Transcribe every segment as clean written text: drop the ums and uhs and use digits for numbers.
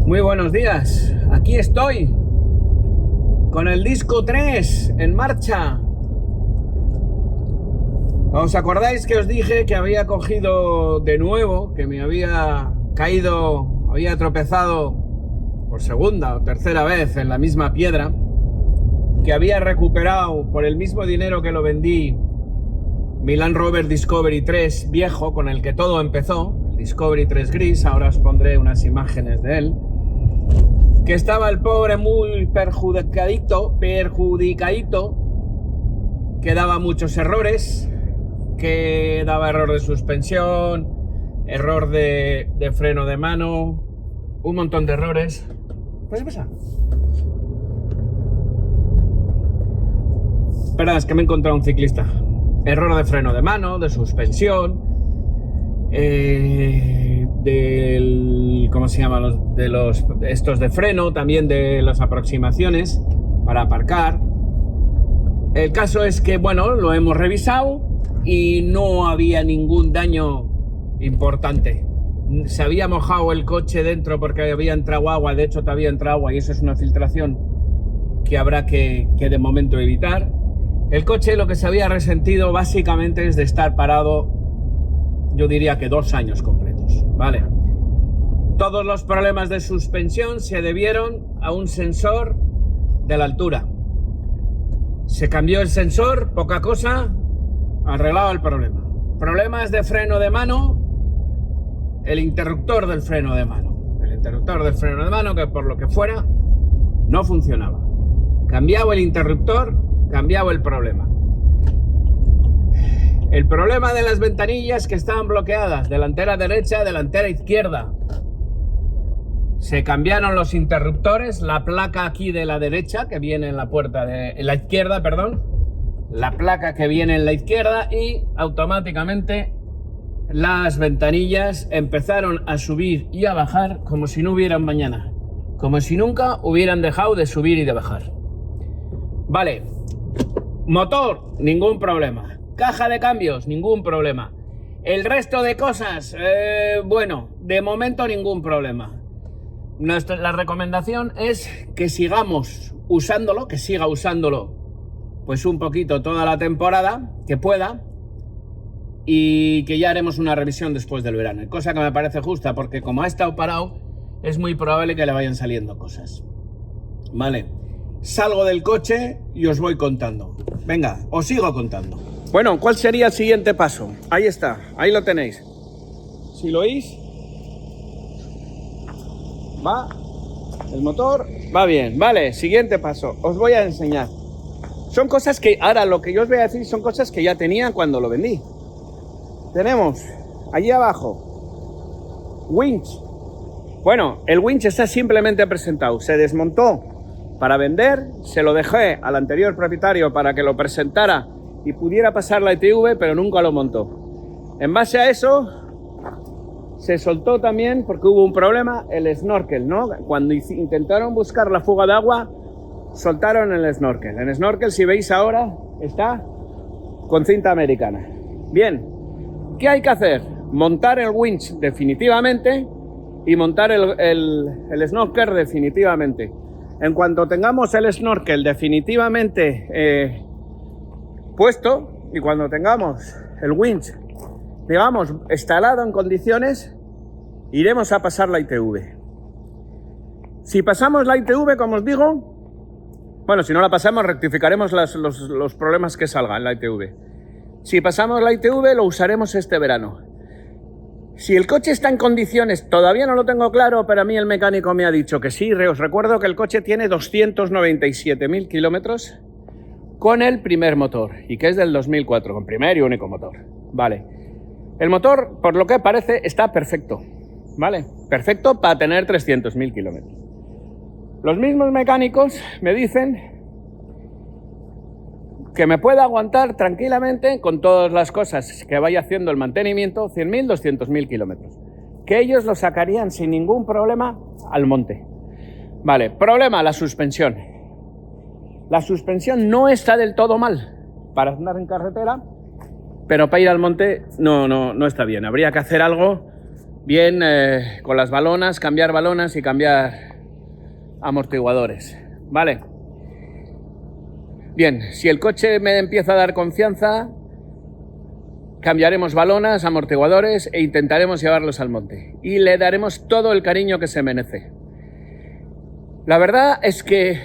Muy buenos días, aquí estoy con el disco 3 en marcha. ¿Os acordáis que os dije que había cogido de nuevo, que me había caído, había tropezado por segunda o tercera vez en la misma piedra, que había recuperado por el mismo dinero que lo vendí mi Land Rover Discovery 3 viejo, con el que todo empezó, el Discovery 3 gris? Ahora os pondré unas imágenes de él. Que estaba el pobre muy perjudicadito, que daba muchos errores, que daba error de suspensión, error de freno de mano, un montón de errores. Pues pasa. Espera, es que me he encontrado un ciclista. Error de freno de mano, de suspensión, ¿cómo se llama? Estos de freno, también de las aproximaciones para aparcar. El caso es que, bueno, lo hemos revisado y no había ningún daño importante. Se había mojado el coche dentro porque había entrado agua, de hecho todavía entra agua y eso es una filtración que habrá que de momento evitar. El coche lo que se había resentido básicamente es de estar parado, yo diría que 2 años completos, ¿vale? Todos los problemas de suspensión se debieron a un sensor de la altura. Se cambió el sensor, poca cosa, arreglado el problema. Problemas de freno de mano, el interruptor del freno de mano. El interruptor del freno de mano, que por lo que fuera, no funcionaba. Cambiaba el interruptor, cambiaba el problema. El problema de las ventanillas que estaban bloqueadas, delantera derecha, delantera izquierda. Se cambiaron los interruptores, la placa aquí de la derecha, que viene en la puerta de la izquierda, perdón, la placa que viene en la izquierda, y automáticamente las ventanillas empezaron a subir y a bajar como si no hubieran mañana, como si nunca hubieran dejado de subir y de bajar. Vale, motor, ningún problema. Caja de cambios, ningún problema. El resto de cosas, bueno, de momento ningún problema. La recomendación es que sigamos usándolo, que siga usándolo pues un poquito toda la temporada, que pueda, y que ya haremos una revisión después del verano. Cosa que me parece justa, porque como ha estado parado, es muy probable que le vayan saliendo cosas. Vale, salgo del coche y os voy contando. Venga, os sigo contando. Bueno, ¿cuál sería el siguiente paso? Ahí está, ahí lo tenéis. Si lo oís, va, el motor va bien. Vale, siguiente paso, os voy a enseñar. Son cosas que, ahora lo que yo os voy a decir son cosas que ya tenía cuando lo vendí. Tenemos allí abajo winch. Bueno, el winch está simplemente presentado, se desmontó para vender, se lo dejé al anterior propietario para que lo presentara y pudiera pasar la ITV, pero nunca lo montó. En base a eso, se soltó también, porque hubo un problema, el snorkel, ¿no? Cuando intentaron buscar la fuga de agua, soltaron el snorkel. El snorkel, si veis ahora, está con cinta americana. Bien, ¿qué hay que hacer? Montar el winch definitivamente y montar el snorkel definitivamente. En cuanto tengamos el snorkel definitivamente puesto y cuando tengamos el winch, digamos, instalado en condiciones, iremos a pasar la ITV. Si pasamos la ITV, como os digo, bueno, si no la pasamos, rectificaremos los problemas que salgan en la ITV. Si pasamos la ITV, lo usaremos este verano. Si el coche está en condiciones, todavía no lo tengo claro, pero a mí el mecánico me ha dicho que sí. Os recuerdo que el coche tiene 297.000 kilómetros con el primer motor, y que es del 2004, con primer y único motor. Vale. El motor, por lo que parece, está perfecto. Vale. Perfecto para tener 300.000 kilómetros. Los mismos mecánicos me dicen que me pueda aguantar tranquilamente con todas las cosas que vaya haciendo el mantenimiento 100.000, 200.000 kilómetros. Que ellos lo sacarían sin ningún problema al monte. Vale, problema, la suspensión. La suspensión no está del todo mal para andar en carretera, pero para ir al monte no está bien. Habría que hacer algo bien con las balonas, cambiar balonas y cambiar amortiguadores, ¿vale? Bien, si el coche me empieza a dar confianza, cambiaremos balonas, amortiguadores e intentaremos llevarlos al monte. Y le daremos todo el cariño que se merece. La verdad es que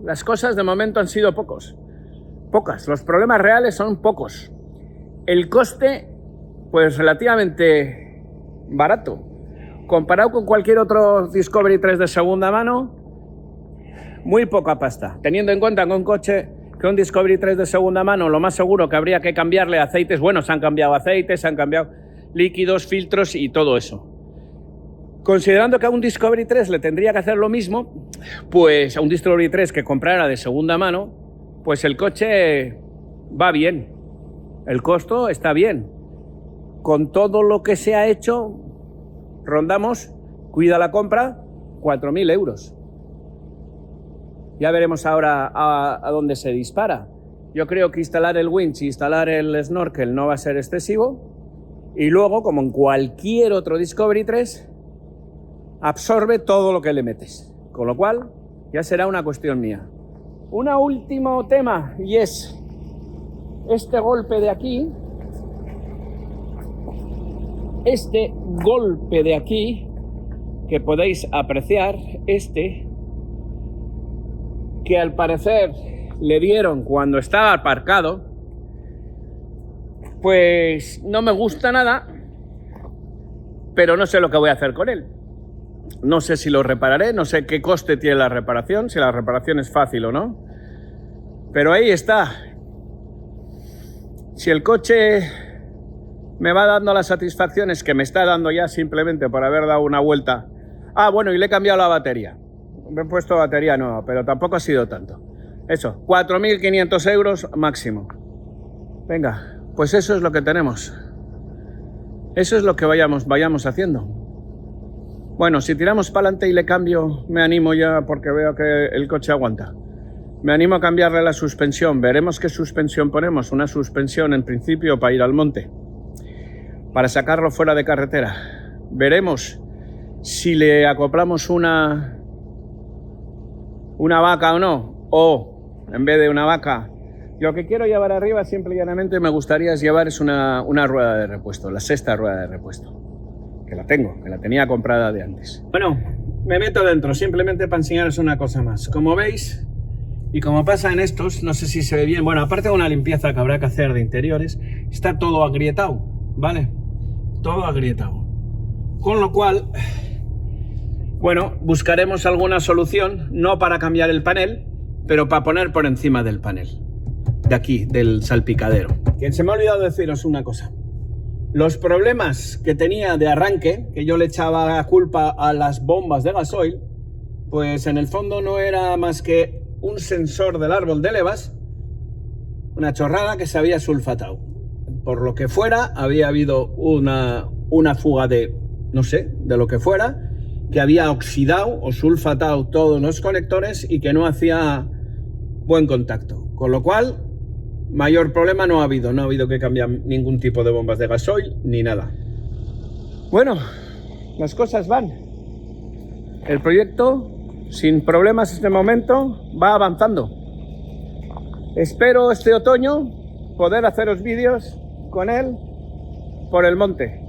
las cosas de momento han sido pocas. Los problemas reales son pocos. El coste, pues relativamente barato. Comparado con cualquier otro Discovery 3 de segunda mano, muy poca pasta. Teniendo en cuenta que un Discovery 3 de segunda mano, lo más seguro que habría que cambiarle aceites. Bueno, se han cambiado aceites, se han cambiado líquidos, filtros y todo eso. Considerando que a un Discovery 3 le tendría que hacer lo mismo, pues a un Discovery 3 que comprara de segunda mano, pues el coche va bien. El costo está bien. Con todo lo que se ha hecho, rondamos, cuida la compra, 4.000 euros. Ya veremos ahora a dónde se dispara. Yo creo que instalar el winch y instalar el snorkel no va a ser excesivo. Y luego, como en cualquier otro Discovery 3, absorbe todo lo que le metes. Con lo cual, ya será una cuestión mía. Un último tema, y es este golpe de aquí. Este golpe de aquí, que podéis apreciar, que al parecer le dieron cuando estaba aparcado, pues no me gusta nada, pero no sé lo que voy a hacer con él. No sé si lo repararé, no sé qué coste tiene la reparación, si la reparación es fácil o no, pero ahí está. Si el coche me va dando las satisfacciones que me está dando ya simplemente por haber dado una vuelta. Ah, bueno, y le he cambiado la batería. Me he puesto batería nueva, pero tampoco ha sido tanto. Eso, 4.500 euros máximo. Venga, pues eso es lo que tenemos. Eso es lo que vayamos haciendo. Bueno, si tiramos para adelante y le cambio, me animo ya porque veo que el coche aguanta. Me animo a cambiarle la suspensión. Veremos qué suspensión ponemos. Una suspensión en principio para ir al monte, para sacarlo fuera de carretera. Veremos si le acoplamos una vaca o no, o en vez de una vaca, lo que quiero llevar arriba simple y llanamente me gustaría llevar es una rueda de repuesto, la sexta rueda de repuesto, que la tenía comprada de antes. Bueno, me meto dentro simplemente para enseñaros una cosa más. Como veis, y como pasa en estos, no sé si se ve bien, bueno, aparte de una limpieza que habrá que hacer de interiores, está todo agrietado, ¿vale? Todo agrietado. Con lo cual, bueno, buscaremos alguna solución, no para cambiar el panel, pero para poner por encima del panel, de aquí, del salpicadero. Que se me ha olvidado deciros una cosa. Los problemas que tenía de arranque, que yo le echaba la culpa a las bombas de gasoil, pues en el fondo no era más que un sensor del árbol de levas, una chorrada que se había sulfatado. Por lo que fuera, había habido una fuga de, no sé, de lo que fuera, que había oxidado o sulfatado todos los conectores y que no hacía buen contacto. Con lo cual, mayor problema no ha habido que cambiar ningún tipo de bombas de gasoil ni nada. Bueno, las cosas van. El proyecto, sin problemas en este momento, va avanzando. Espero este otoño poder haceros vídeos con él por el monte.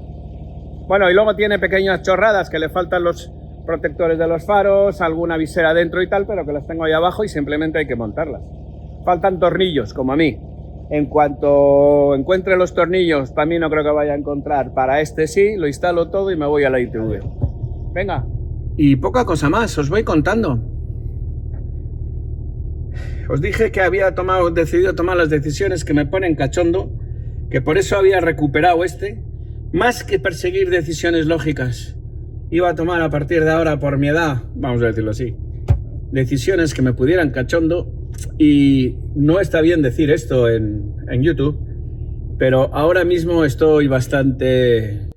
Bueno, y luego tiene pequeñas chorradas que le faltan los protectores de los faros, alguna visera dentro y tal, pero que las tengo ahí abajo y simplemente hay que montarlas. Faltan tornillos, como a mí. En cuanto encuentre los tornillos, para mí no creo que vaya a encontrar. Para este sí, lo instalo todo y me voy a la ITV. Venga. Y poca cosa más, os voy contando. Os dije que había decidido tomar las decisiones que me ponen cachondo, que por eso había recuperado más que perseguir decisiones lógicas. Iba a tomar a partir de ahora, por mi edad, vamos a decirlo así, decisiones que me pudieran cachondo. Y no está bien decir esto en YouTube, pero ahora mismo estoy bastante